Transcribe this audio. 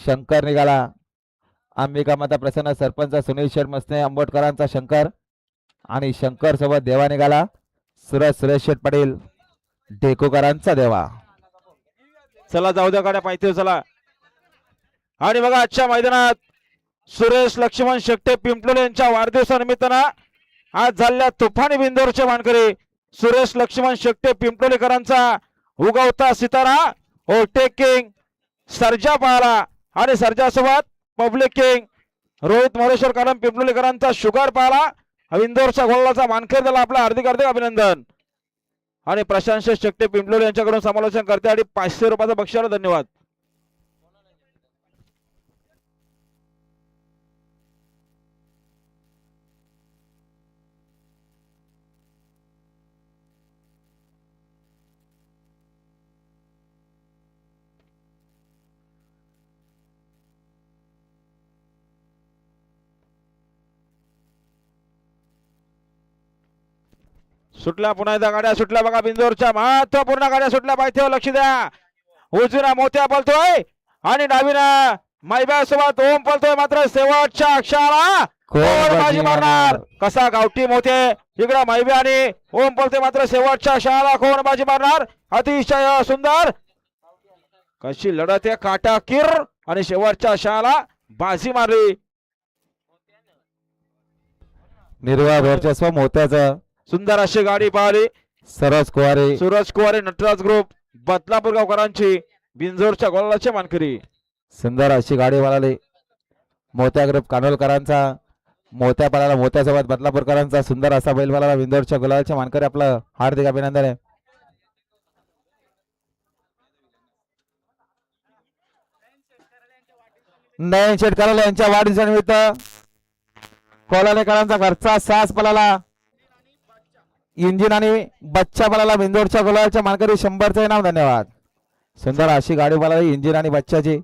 शंकर निघाला. अंबिका माता प्रसन्न सरपंच सुनील शेठ मसने आंबोटकरांचा शंकर आणि शंकर सोबत देवा निघाला. सुरेश शेठ पाटील डेकोकरांचा देवा. चला जाऊ द्या गाड्या पाहिजे चला. आणि बघा आजच्या मैदानात सुरेश लक्ष्मण शेट्टे पिंपलोले यांच्या वाढदिवसानिमित्तानं आज झालेल्या तुफानी बिंदोरचे मानकरी सुरेश लक्ष्मण शेट्टे पिंपलोलेकरांचा उगवता सितारा ओव्हरटेकिंग सर्जा पाहला आणि सर्जासोबत पब्लिक किंग रोहित मोरेश्वर कलम पिंपलोलेकरांचा शुगर पाहला. बिंदोरच्या गोलाचा मानकरी त्याला आपलं हार्दिक अभिनंदन. आणि प्रशांत शेट्टे पिंपलोले यांच्याकडून समालोचन करते आणि 500 रुपयाचा बक्षीस. धन्यवाद. सुटल्या पुन्हा एकदा गाड्या सुटल्या बघा. बिंदोरच्या महत्वपूर्ण गाड्या सुटल्या पाहिजे. लक्ष द्या. उजवीना मोत्या पळतोय आणि डावीना मायबा सोबत ओम पळतोय. मात्र शेवटच्या अक्षराला कोण बाजी मारणार. कसा गावठी मोते इकडे मायबा आणि ओम पळतोय. मात्र शेवटच्या अक्षराला कोण बाजी मारणार. अतिशय सुंदर कशी लढत आहे. काटाकीर आणि शेवटच्या अक्षराला बाजी मारली. निर्वाह वर्चस्व मोत्याचं सुंदर अशी गाडी पाहिली. सूरज कुवारे नटराज ग्रुप बदलापूर गावकरांची बिंजोरच्या गोलाचे मानकरी. सुंदर अशी गाडी पळाली. मोत्या ग्रुप कानोलकरांचा मोत्या पळाला. मोत्यासोबत बदलापूरकरांचा सुंदर असा बैल पळाला. बिंजोरच्या गोलाचे मानकरी आपलं हार्दिक अभिनंदन आहे. नयन शेटकराला यांच्या वाढदिवसानिमित्त कोलालेकरांचा घरचा सास पळाला. इंजिन आणि बच्चा पळाला. बिंदोरच्या गोलाच्या मानकरी 100चं इनाम. धन्यवाद. सुंदर अशी गाडी पळाली इंजिन आणि बच्चाची.